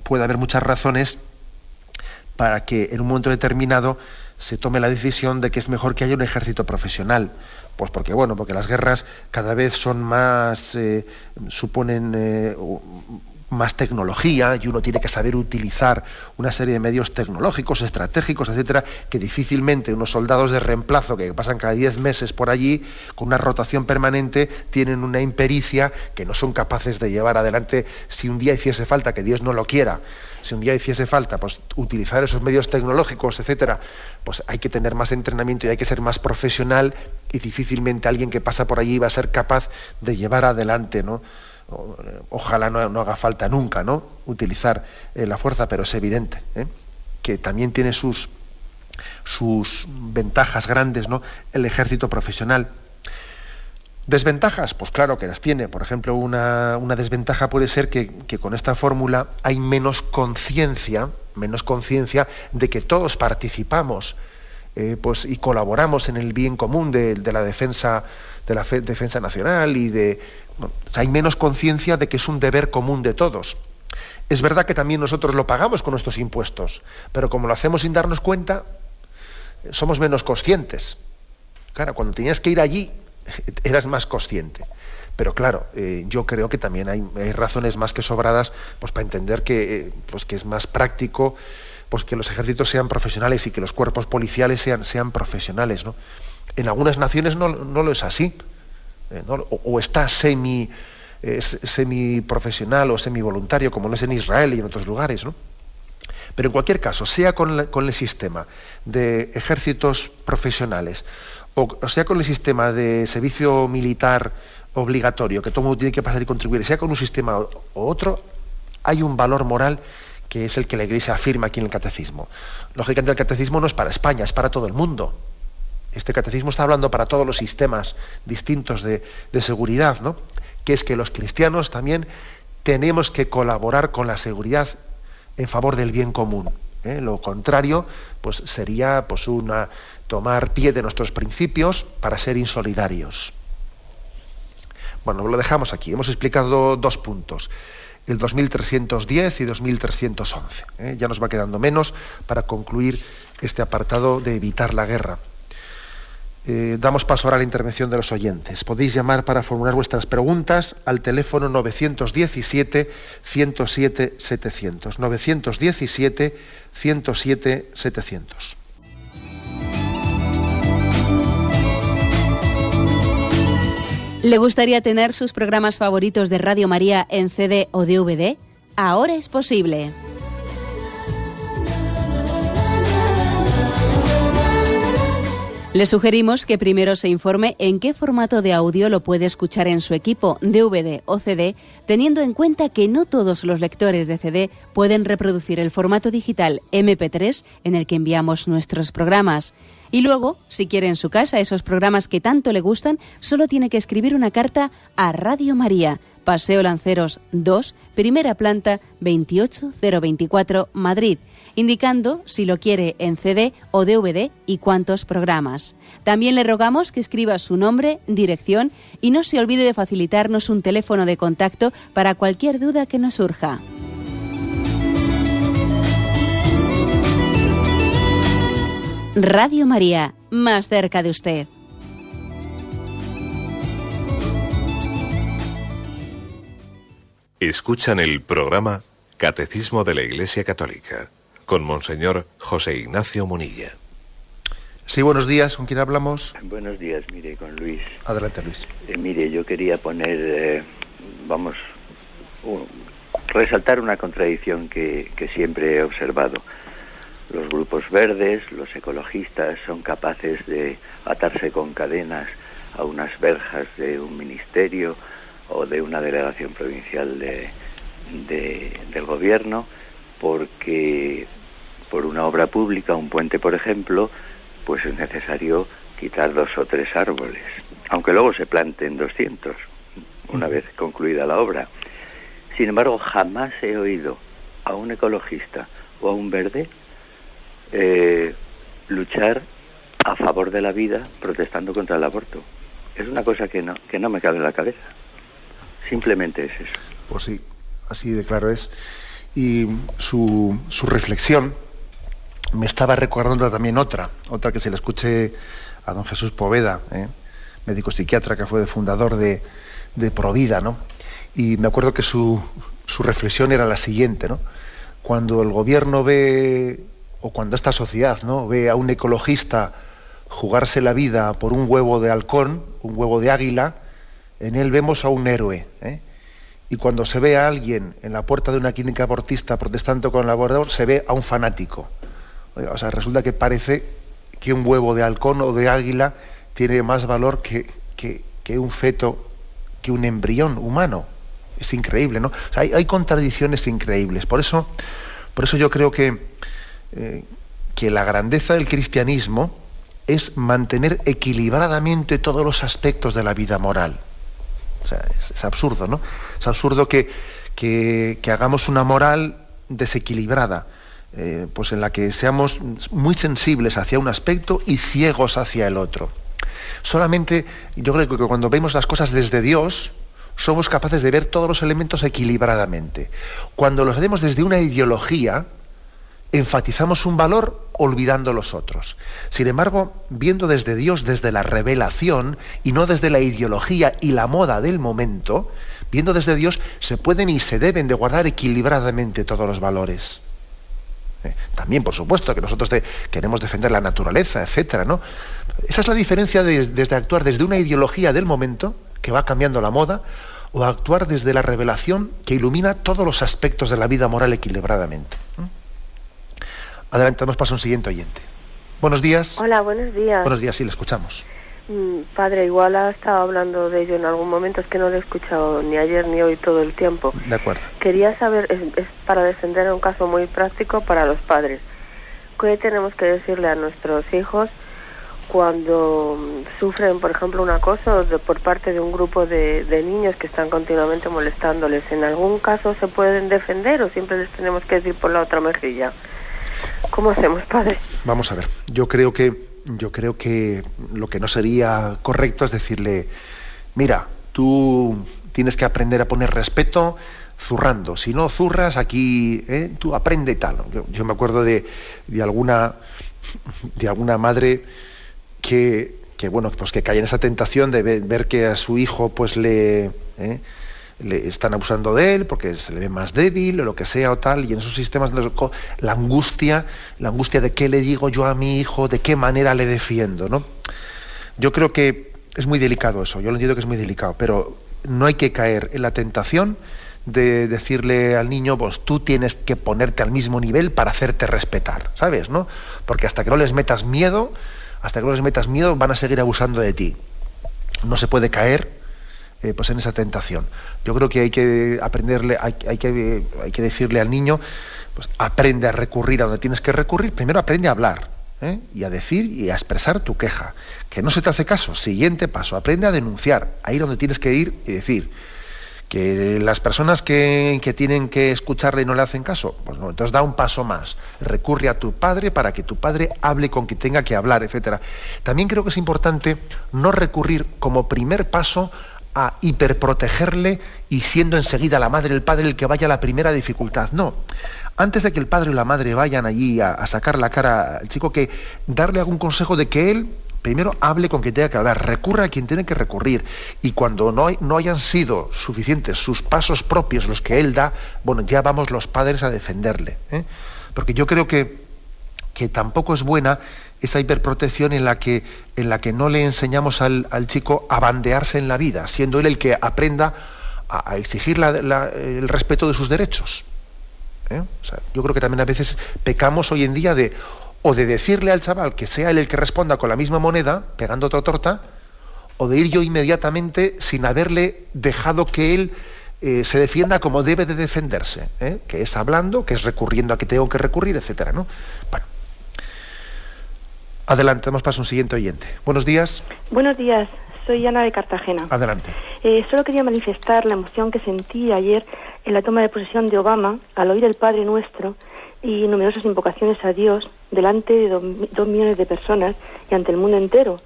S1: puede haber muchas razones para que en un momento determinado se tome la decisión de que es mejor que haya un ejército profesional. Pues porque las guerras cada vez son más, suponen más tecnología, y uno tiene que saber utilizar una serie de medios tecnológicos, estratégicos, etcétera, que difícilmente unos soldados de reemplazo que pasan cada 10 meses por allí, con una rotación permanente, tienen una impericia que no son capaces de llevar adelante. Si un día hiciese falta, que Dios no lo quiera, si un día hiciese falta, pues utilizar esos medios tecnológicos, etcétera, pues hay que tener más entrenamiento y hay que ser más profesional, y difícilmente alguien que pasa por allí va a ser capaz de llevar adelante, ¿no? Ojalá no haga falta nunca, ¿no?, utilizar la fuerza, pero es evidente, que también tiene sus ventajas grandes, ¿no?, el ejército profesional. ¿Desventajas? Pues claro que las tiene. Por ejemplo, una desventaja puede ser que con esta fórmula hay menos conciencia de que todos participamos y colaboramos en el bien común de la defensa nacional, y hay menos conciencia de que es un deber común de todos. Es verdad que también nosotros lo pagamos con nuestros impuestos, pero como lo hacemos sin darnos cuenta, somos menos conscientes. Claro, cuando tenías que ir allí, eras más consciente. Pero claro, yo creo que también hay razones más que sobradas, pues para entender que es más práctico pues que los ejércitos sean profesionales y que los cuerpos policiales sean profesionales, ¿no? En algunas naciones no lo es así, o está semi-profesional o semi-voluntario, como lo es en Israel y en otros lugares, ¿no? Pero en cualquier caso, sea con el sistema de ejércitos profesionales, o sea con el sistema de servicio militar obligatorio, que todo el mundo tiene que pasar y contribuir, sea con un sistema o otro, hay un valor moral que es el que la Iglesia afirma aquí en el Catecismo. Lógicamente el Catecismo no es para España, es para todo el mundo. Este Catecismo está hablando para todos los sistemas distintos de seguridad, ¿no?, que es que los cristianos también tenemos que colaborar con la seguridad en favor del bien común. Lo contrario, pues sería tomar pie de nuestros principios para ser insolidarios. Bueno, lo dejamos aquí. Hemos explicado 2 puntos, el 2310 y 2311. Ya nos va quedando menos para concluir este apartado de evitar la guerra. Damos paso ahora a la intervención de los oyentes. Podéis llamar para formular vuestras preguntas al teléfono 917-107-700. 917-107-700.
S3: ¿Le gustaría tener sus programas favoritos de Radio María en CD o DVD? Ahora es posible. Le sugerimos que primero se informe en qué formato de audio lo puede escuchar en su equipo, DVD o CD, teniendo en cuenta que no todos los lectores de CD pueden reproducir el formato digital MP3 en el que enviamos nuestros programas. Y luego, si quiere en su casa esos programas que tanto le gustan, solo tiene que escribir una carta a Radio María, Paseo Lanceros 2, primera planta, 28024, Madrid, indicando si lo quiere en CD o DVD y cuántos programas. También le rogamos que escriba su nombre, dirección y no se olvide de facilitarnos un teléfono de contacto para cualquier duda que nos surja. Radio María, más cerca de usted.
S2: Escuchan el programa Catecismo de la Iglesia Católica con Monseñor José Ignacio Munilla.
S1: Sí, buenos días. ¿Con quién hablamos?
S4: Buenos días, mire, con Luis.
S1: Adelante, Luis.
S4: Mire, yo quería poner, resaltar una contradicción que siempre he observado. Los grupos verdes, los ecologistas, son capaces de atarse con cadenas a unas verjas de un ministerio o de una delegación provincial del gobierno, porque por una obra pública, un puente por ejemplo, pues es necesario quitar 2 o 3 árboles, aunque luego se planten 200 una vez concluida la obra. Sin embargo, jamás he oído a un ecologista o a un verde luchar a favor de la vida protestando contra el aborto. Es una cosa que no me cabe en la cabeza. Simplemente es eso.
S1: Pues sí, así de claro es. Y su reflexión me estaba recordando también otra que se le escuché a don Jesús Poveda, médico psiquiatra que fue fundador de Provida, ¿no? Y me acuerdo que su reflexión era la siguiente, ¿no? Cuando el gobierno ve, o cuando esta sociedad, ¿no?, ve a un ecologista jugarse la vida por un huevo de halcón, un huevo de águila, en él vemos a un héroe, y cuando se ve a alguien en la puerta de una clínica abortista protestando con el aborto, se ve a un fanático. O sea, resulta que parece que un huevo de halcón o de águila tiene más valor que un feto, que un embrión humano. Es increíble, ¿no? O sea, hay contradicciones increíbles. Por eso yo creo que la grandeza del cristianismo es mantener equilibradamente todos los aspectos de la vida moral. O sea, es absurdo, ¿no? Es absurdo que hagamos una moral desequilibrada, pues en la que seamos muy sensibles hacia un aspecto y ciegos hacia el otro. Solamente yo creo que cuando vemos las cosas desde Dios, somos capaces de ver todos los elementos equilibradamente. Cuando los vemos desde una ideología, enfatizamos un valor olvidando los otros. Sin embargo, viendo desde Dios, desde la revelación, y no desde la ideología y la moda del momento, viendo desde Dios, se pueden y se deben de guardar equilibradamente todos los valores. También, por supuesto, que nosotros queremos defender la naturaleza, etcétera, ¿no? Esa es la diferencia desde actuar desde una ideología del momento, que va cambiando la moda, o actuar desde la revelación que ilumina todos los aspectos de la vida moral equilibradamente. Adelante, damos paso a un siguiente oyente. Buenos días.
S5: Hola, buenos días.
S1: Buenos días, sí, le escuchamos.
S5: Padre, igual ha estado hablando de ello en algún momento, es que no lo he escuchado ni ayer ni hoy todo el tiempo.
S1: De acuerdo.
S5: Quería saber, es para defender un caso muy práctico para los padres. ¿Qué tenemos que decirle a nuestros hijos cuando sufren, por ejemplo, un acoso por parte de un grupo de niños que están continuamente molestándoles? ¿En algún caso se pueden defender o siempre les tenemos que decir por la otra mejilla? ¿Cómo hacemos, padre?
S1: Vamos a ver, yo creo que lo que no sería correcto es decirle, mira, tú tienes que aprender a poner respeto zurrando, si no zurras aquí, tú aprende y tal. Yo me acuerdo de alguna madre que bueno, pues que cae en esa tentación de ver que a su hijo pues le están abusando de él porque se le ve más débil o lo que sea o tal, y en esos sistemas la angustia de qué le digo yo a mi hijo, de qué manera le defiendo, ¿no? Yo creo que es muy delicado eso, yo lo entiendo que es muy delicado, pero no hay que caer en la tentación de decirle al niño, pues tú tienes que ponerte al mismo nivel para hacerte respetar, ¿sabes? ¿No? Porque hasta que no les metas miedo van a seguir abusando de ti. No se puede caer pues en esa tentación. Yo creo que hay que aprenderle, hay que decirle al niño, pues aprende a recurrir a donde tienes que recurrir. Primero aprende a hablar, y a decir y a expresar tu queja. Que no se te hace caso, siguiente paso, aprende a denunciar, a ir donde tienes que ir y decir. Que las personas que tienen que escucharle y no le hacen caso, pues no, entonces da un paso más, recurre a tu padre para que tu padre hable con quien tenga que hablar, etcétera. También creo que es importante no recurrir como primer paso a hiperprotegerle y siendo enseguida la madre y el padre el que vaya a la primera dificultad. No, antes de que el padre o la madre vayan allí a sacar la cara al chico, que darle algún consejo de que él primero hable con quien tenga que hablar, recurra a quien tiene que recurrir, y cuando no hayan sido suficientes sus pasos propios los que él da, bueno, ya vamos los padres a defenderle, porque yo creo que tampoco es buena esa hiperprotección en la que no le enseñamos al chico a bandearse en la vida, siendo él el que aprenda a exigir el respeto de sus derechos. O sea, yo creo que también a veces pecamos hoy en día de decirle al chaval que sea él el que responda con la misma moneda, pegando otra torta, o de ir yo inmediatamente sin haberle dejado que él se defienda como debe de defenderse, que es hablando, que es recurriendo a que tengo que recurrir, etcétera, ¿no? Bueno. Adelante, vamos para un siguiente oyente. Buenos días.
S6: Buenos días, soy Ana de Cartagena.
S1: Adelante.
S6: Solo quería manifestar la emoción que sentí ayer en la toma de posesión de Obama al oír el Padre Nuestro y numerosas invocaciones a Dios delante de 2 millones de personas y ante el mundo entero.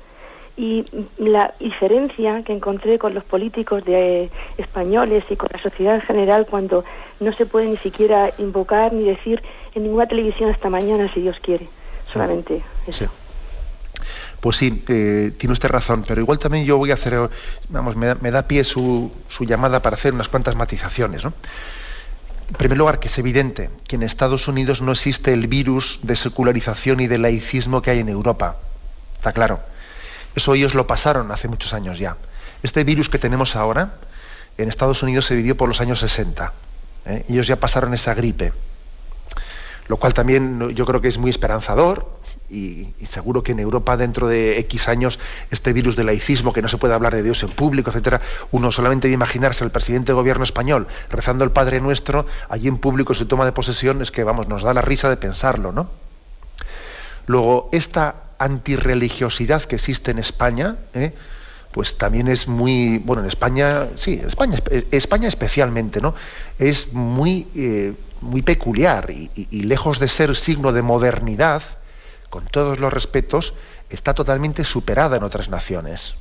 S6: Y la diferencia que encontré con los políticos españoles y con la sociedad en general, cuando no se puede ni siquiera invocar ni decir en ninguna televisión hasta mañana, si Dios quiere. Solamente eso. Sí.
S1: Pues sí, tiene usted razón, pero igual también yo voy a hacer, me da pie su llamada para hacer unas cuantas matizaciones, ¿no? En primer lugar, que es evidente que en Estados Unidos no existe el virus de secularización y de laicismo que hay en Europa. Está claro. Eso ellos lo pasaron hace muchos años ya. Este virus que tenemos ahora, en Estados Unidos se vivió por los años 60. Ellos ya pasaron esa gripe. Lo cual también yo creo que es muy esperanzador, y seguro que en Europa dentro de X años este virus del laicismo, que no se puede hablar de Dios en público, etcétera, uno solamente de imaginarse al presidente del gobierno español rezando el Padre Nuestro allí en público en su toma de posesión, es que nos da la risa de pensarlo, ¿no? Luego, esta antirreligiosidad que existe en España, pues también es muy, bueno, en España, sí, España especialmente, ¿no? Es muy peculiar y lejos de ser signo de modernidad, con todos los respetos, está totalmente superada en otras naciones.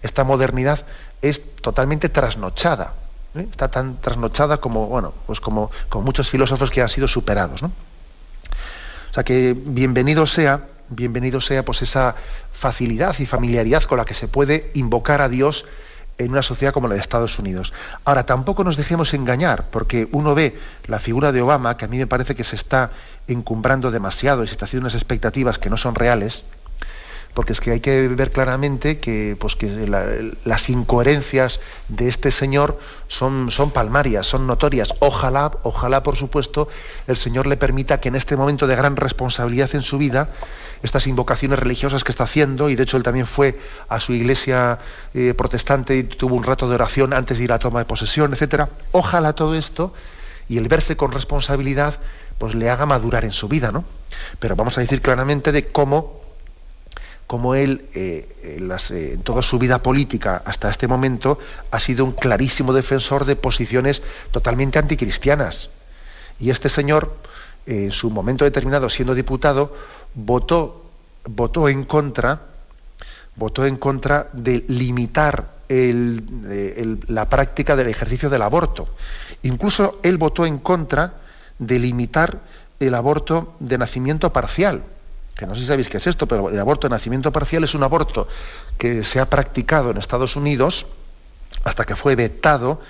S1: Esta modernidad es totalmente trasnochada. Está tan trasnochada como, bueno, pues como muchos filósofos que han sido superados, ¿no? O sea que bienvenido sea pues esa facilidad y familiaridad con la que se puede invocar a Dios en una sociedad como la de Estados Unidos. Ahora, tampoco nos dejemos engañar, porque uno ve la figura de Obama, que a mí me parece que se está encumbrando demasiado y se está haciendo unas expectativas que no son reales, porque es que hay que ver claramente que las incoherencias de este señor son palmarias, son notorias. Ojalá, por supuesto, el Señor le permita que en este momento de gran responsabilidad en su vida, estas invocaciones religiosas que está haciendo, y de hecho él también fue a su iglesia protestante y tuvo un rato de oración antes de ir a la toma de posesión, etcétera. Ojalá todo esto y el verse con responsabilidad pues le haga madurar en su vida, ¿no? Pero vamos a decir claramente de cómo él, en toda su vida política hasta este momento, ha sido un clarísimo defensor de posiciones totalmente anticristianas. Y este señor, en su momento determinado, siendo diputado, votó en contra de limitar la práctica del ejercicio del aborto. Incluso él votó en contra de limitar el aborto de nacimiento parcial. que no sé si sabéis qué es esto, pero el aborto de nacimiento parcial es un aborto que se ha practicado en Estados Unidos hasta que fue vetado,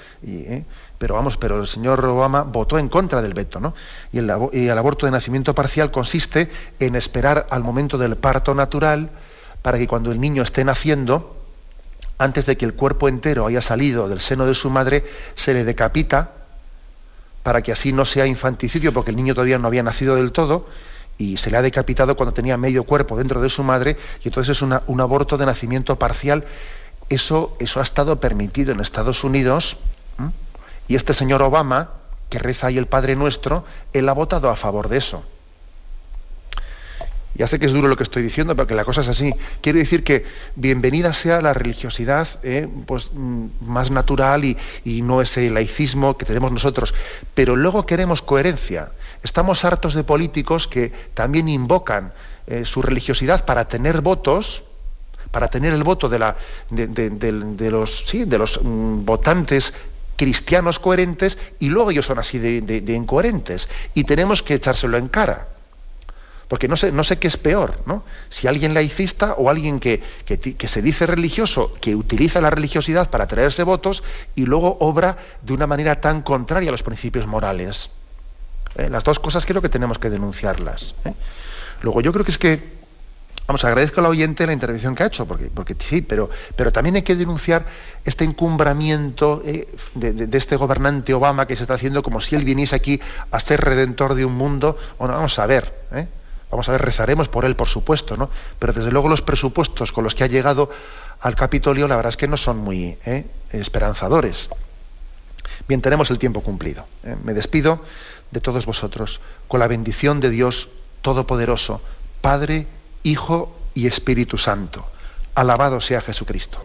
S1: pero el señor Obama votó en contra del veto, ¿no? Y el aborto de nacimiento parcial consiste en esperar al momento del parto natural para que cuando el niño esté naciendo, antes de que el cuerpo entero haya salido del seno de su madre, se le decapita para que así no sea infanticidio, porque el niño todavía no había nacido del todo, y se le ha decapitado cuando tenía medio cuerpo dentro de su madre, y entonces es un aborto de nacimiento parcial. Eso ha estado permitido en Estados Unidos, y este señor Obama, que reza ahí el Padre Nuestro, él ha votado a favor de eso. Ya sé que es duro lo que estoy diciendo, pero que la cosa es así. Quiero decir que bienvenida sea la religiosidad más natural y no ese laicismo que tenemos nosotros. Pero luego queremos coherencia. Estamos hartos de políticos que también invocan su religiosidad para tener votos, para tener el voto de los votantes cristianos coherentes, y luego ellos son así de incoherentes. Y tenemos que echárselo en cara. Porque no sé qué es peor, ¿no? Si alguien laicista o alguien que se dice religioso, que utiliza la religiosidad para traerse votos y luego obra de una manera tan contraria a los principios morales. Las dos cosas creo que tenemos que denunciarlas. Luego yo creo que es que, agradezco al oyente la intervención que ha hecho, porque sí, pero también hay que denunciar este encumbramiento de este gobernante Obama, que se está haciendo como si él viniese aquí a ser redentor de un mundo. Bueno, vamos a ver, rezaremos por él, por supuesto, ¿no? Pero desde luego los presupuestos con los que ha llegado al Capitolio, la verdad es que no son muy esperanzadores. Bien, tenemos el tiempo cumplido. Me despido de todos vosotros con la bendición de Dios Todopoderoso, Padre, Hijo y Espíritu Santo. Alabado sea Jesucristo.